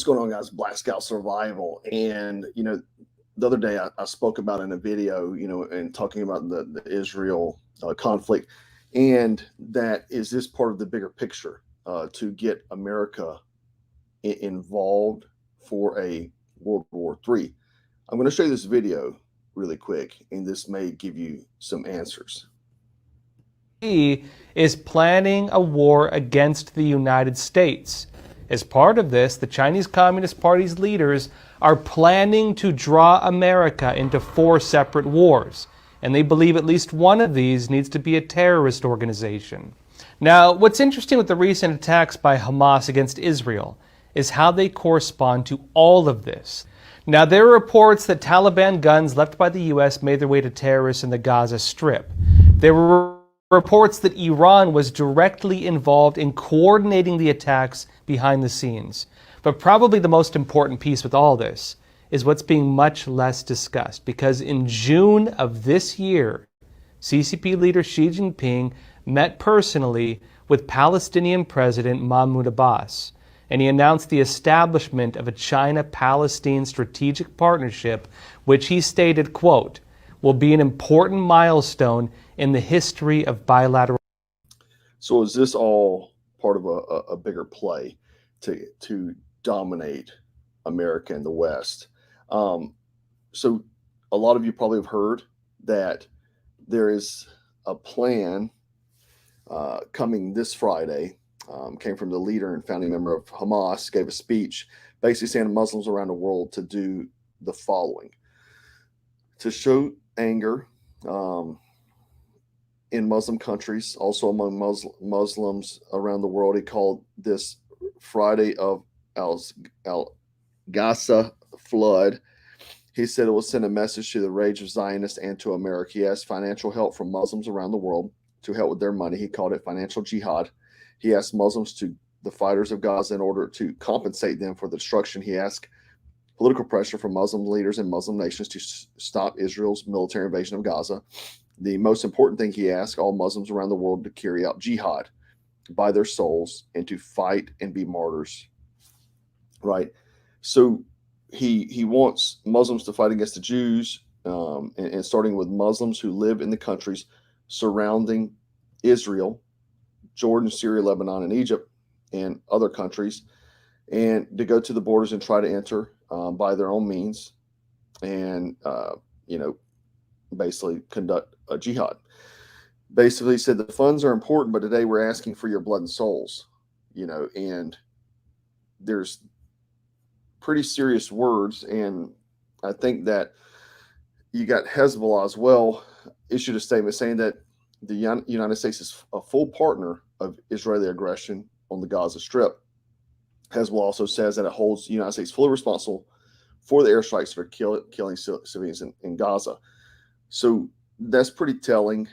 going on, guys? Black Scout Survival. And, the other day I spoke about in a video, and talking about the Israel conflict. And that is this part of the bigger picture to get America involved for a World War III. I'm going to show you this video really quick, and this may give you some answers. He is planning a war against the United States. As part of this, the Chinese Communist Party's leaders are planning to draw America into 4 separate wars, and they believe at least one of these needs to be a terrorist organization. Now, what's interesting with the recent attacks by Hamas against Israel is how they correspond to all of this. Now, there are reports that Taliban guns left by the U.S. made their way to terrorists in the Gaza Strip. There were reports that Iran was directly involved in coordinating the attacks behind the scenes. But probably the most important piece with all this is what's being much less discussed, because in June of this year, CCP leader Xi Jinping met personally with Palestinian President Mahmoud Abbas, and he announced the establishment of a China-Palestine strategic partnership, which he stated, quote, will be an important milestone in the history of bilateral. So is this all part of a bigger play to dominate America and the West? So a lot of you probably have heard that there is a plan coming this Friday. Came from the leader and founding member of Hamas, gave a speech basically saying to Muslims around the world to do the following: to show anger in Muslim countries, also among Muslims around the world. He called this Friday of Al-Gaza flood. He said it will send a message to the rage of Zionists and to America. He asked financial help from Muslims around the world to help with their money. He called it financial jihad. He asked Muslims to the fighters of Gaza in order to compensate them for the destruction. He asked political pressure from Muslim leaders and Muslim nations to stop Israel's military invasion of Gaza. The most important thing, he asked all Muslims around the world to carry out jihad by their souls and to fight and be martyrs. Right? So he wants Muslims to fight against the Jews, and starting with Muslims who live in the countries surrounding Israel, Jordan, Syria, Lebanon, and Egypt, and other countries, and to go to the borders and try to enter by their own means, and basically conduct a jihad. Basically said the funds are important, but today we're asking for your blood and souls. And there's pretty serious words, and I think that you got Hezbollah as well issued a statement saying that the United States is a full partner of Israeli aggression on the Gaza Strip. Hezbollah also says that it holds the United States fully responsible for the airstrikes for killing civilians in Gaza. So that's pretty telling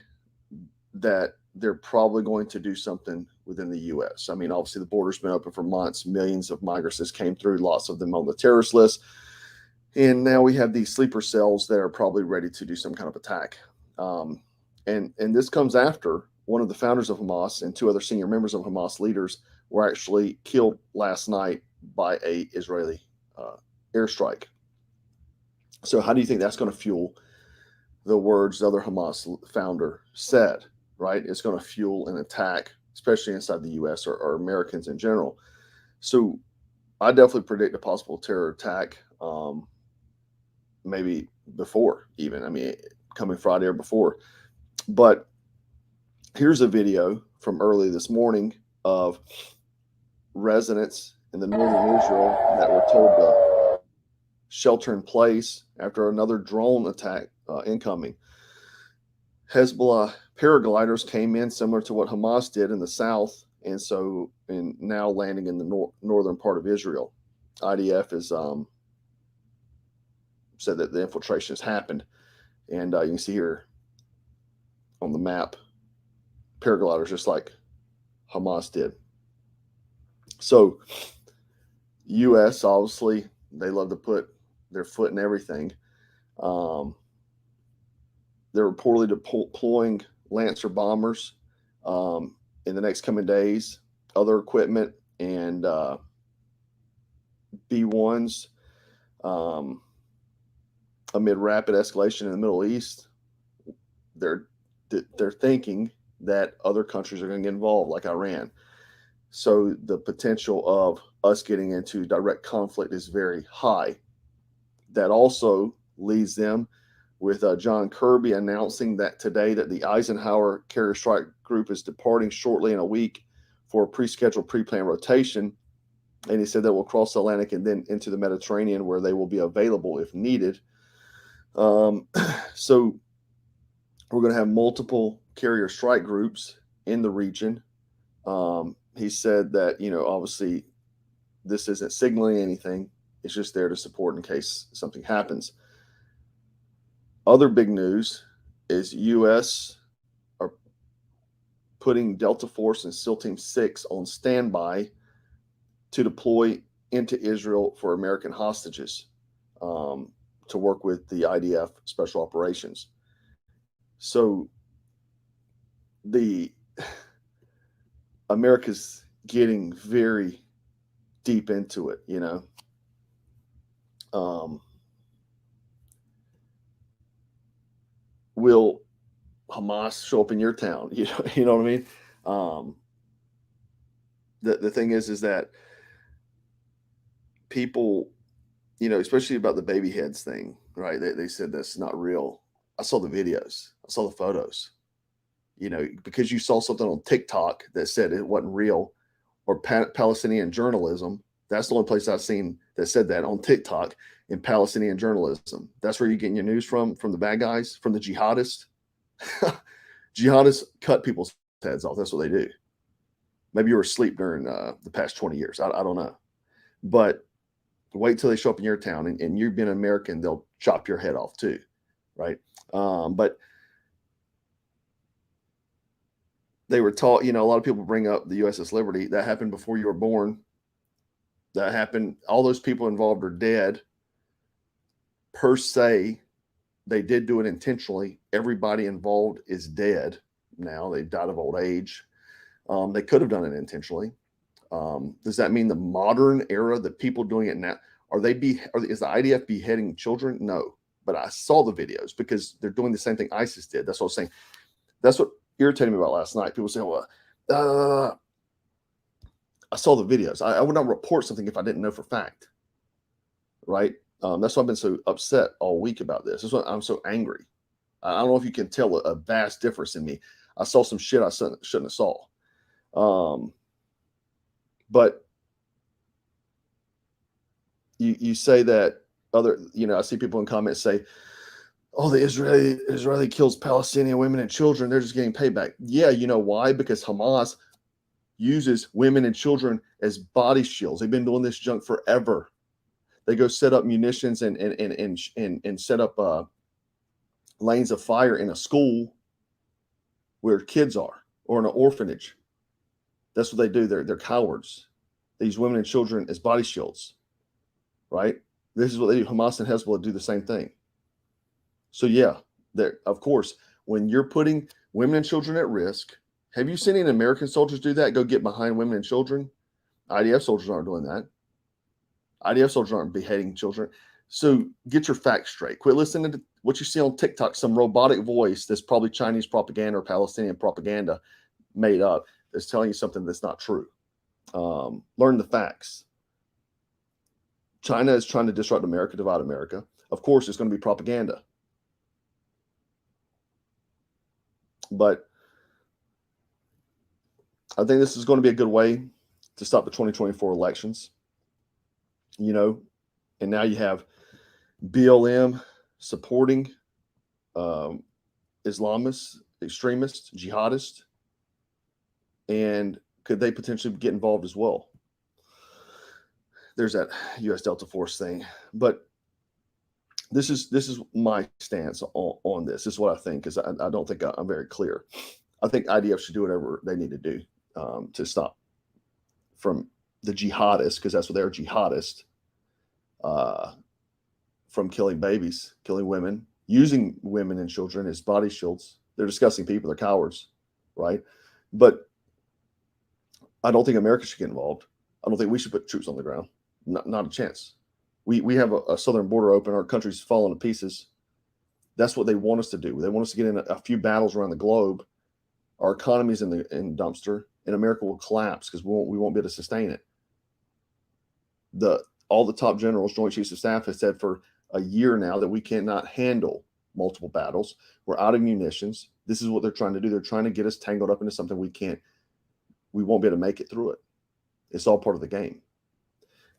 that they're probably going to do something within the U.S. I mean, obviously the border's been open for months. Millions of migrants just came through, lots of them on the terrorist list. And now we have these sleeper cells that are probably ready to do some kind of attack. And this comes after one of the founders of Hamas and 2 other senior members of Hamas leaders were actually killed last night by a Israeli airstrike. So how do you think that's going to fuel the words the other Hamas founder said, right? It's going to fuel an attack, especially inside the U.S. or Americans in general. So I definitely predict a possible terror attack, maybe before even, coming Friday or before. But here's a video from early this morning of residents in the northern Israel that were told to shelter in place after another drone attack incoming. Hezbollah paragliders came in similar to what Hamas did in the south, and now landing in the northern part of Israel. IDF has said that the infiltration has happened, and you can see here on the map paragliders just like Hamas did. So U.S. obviously they love to put their foot in everything. They're reportedly deploying Lancer bombers in the next coming days, other equipment, and B-1s amid rapid escalation in the Middle East. They're thinking that other countries are going to get involved, like Iran. So the potential of us getting into direct conflict is very high. That also leads them with John Kirby announcing that today that the Eisenhower Carrier Strike Group is departing shortly in a week for a pre-scheduled, pre-planned rotation. And he said that will cross the Atlantic and then into the Mediterranean, where they will be available if needed. So we're going to have multiple carrier strike groups in the region. He said that, obviously this isn't signaling anything. It's just there to support in case something happens. Other big news is U.S. are putting Delta Force and SEAL Team 6 on standby to deploy into Israel for American hostages, to work with the IDF Special Operations. So America's getting very deep into it, will Hamas show up in your town? You know what I mean? The thing is that people, especially about the baby heads thing, right? They said that's not real. I saw the videos. I saw the photos. Because you saw something on TikTok that said it wasn't real, or Palestinian journalism. That's the only place I've seen that said that, on TikTok, in Palestinian journalism. That's where you're getting your news from the bad guys, from the jihadists. Jihadists cut people's heads off. That's what they do. Maybe you were asleep during the past 20 years. I don't know. But wait till they show up in your town, and you've been American, they'll chop your head off too, right? But they were taught, a lot of people bring up the USS Liberty. That happened before you were born. That happened. All those people involved are dead. Per se, they did do it intentionally. Everybody involved is dead now. They died of old age. They could have done it intentionally. Does that mean the modern era, the people doing it now, is the IDF beheading children? No. But I saw the videos because they're doing the same thing ISIS did. That's what I was saying. That's what irritated me about last night. People say, well, I saw the videos. I would not report something if I didn't know for fact. Right? That's why I've been so upset all week about this. That's why I'm so angry. I don't know if you can tell a vast difference in me. I saw some shit I shouldn't have saw. But you say that I see people in comments say, oh, the Israeli kills Palestinian women and children. They're just getting payback. Yeah, you know why? Because Hamas uses women and children as body shields. They've been doing this junk forever. They go set up munitions and set up lanes of fire in a school where kids are, or in an orphanage. That's what they do. They're cowards. They use women and children as body shields, right? This is what they do. Hamas and Hezbollah do the same thing. So yeah, of course, when you're putting women and children at risk, have you seen any American soldiers do that? Go get behind women and children? IDF soldiers aren't doing that. IDF soldiers aren't beheading children. So get your facts straight. Quit listening to what you see on TikTok, some robotic voice that's probably Chinese propaganda or Palestinian propaganda made up that's telling you something that's not true. Learn the facts. China is trying to disrupt America, divide America. Of course, it's going to be propaganda. But I think this is going to be a good way to stop the 2024 elections. And now you have BLM supporting Islamists, extremists, jihadists, and could they potentially get involved as well? There's that U.S. Delta Force thing, but this is my stance on this. This is what I think, because I don't think I'm very clear. I think IDF should do whatever they need to do to stop from the jihadists, because that's what they're, jihadists, from killing babies, killing women, using women and children as body shields. They're disgusting people. They're cowards, right? But I don't think America should get involved. I don't think we should put troops on the ground. Not a chance. We have a southern border open. Our country's falling to pieces. That's what they want us to do. They want us to get in a few battles around the globe. Our economy's in dumpster, and America will collapse because we won't be able to sustain it. All the top generals, Joint Chiefs of Staff, have said for a year now that we cannot handle multiple battles. We're out of munitions. This is what they're trying to do. They're trying to get us tangled up into something we won't be able to make it through it. It's all part of the game.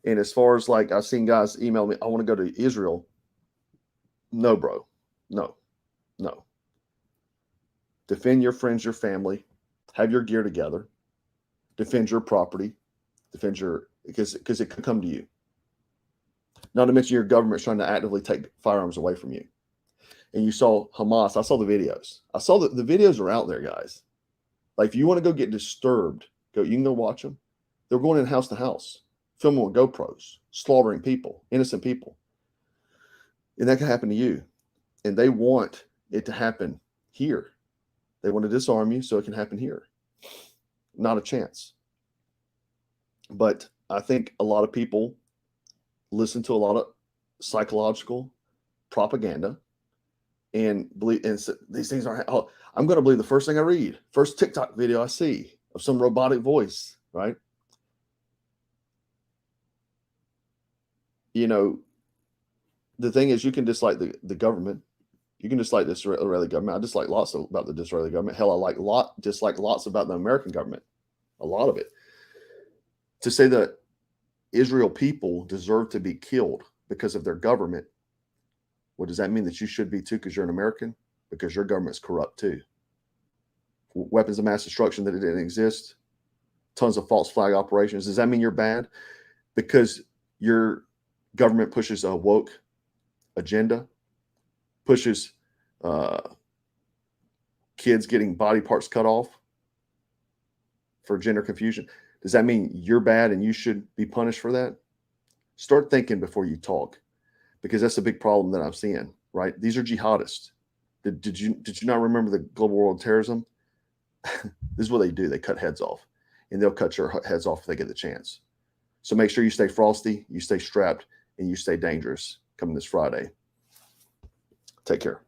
And as far as like, I've seen guys email me, I want to go to Israel. No, bro. No. Defend your friends, your family, have your gear together, defend your property, because it could come to you. Not to mention your government's trying to actively take firearms away from you. And you saw Hamas. I saw the videos. I saw the videos are out there, guys. Like if you want to go get disturbed, you can go watch them. They're going in house to house, filming with GoPros, slaughtering people, innocent people. And that can happen to you. And they want it to happen here. They want to disarm you so it can happen here. Not a chance. But I think a lot of people listen to a lot of psychological propaganda and believe, and these things aren't, I'm going to believe the first thing I read, first TikTok video I see of some robotic voice, right? You know, the thing is, you can dislike the government. You can dislike the Israeli government. I dislike lots about the Israeli government. Hell, I dislike lots about the American government. A lot of it. To say that Israel people deserve to be killed because of their government, what does that mean? That you should be too because you're an American? Because your government's corrupt too. Weapons of mass destruction that it didn't exist. Tons of false flag operations. Does that mean you're bad? Because your government pushes a woke agenda, pushes kids getting body parts cut off for gender confusion. Does that mean you're bad and you should be punished for that? Start thinking before you talk, because that's a big problem that I'm seeing, right? These are jihadists. Did you not remember the global war on terrorism? This is what they do. They cut heads off, and they'll cut your heads off if they get the chance. So make sure you stay frosty, you stay strapped, and you stay dangerous coming this Friday. Take care.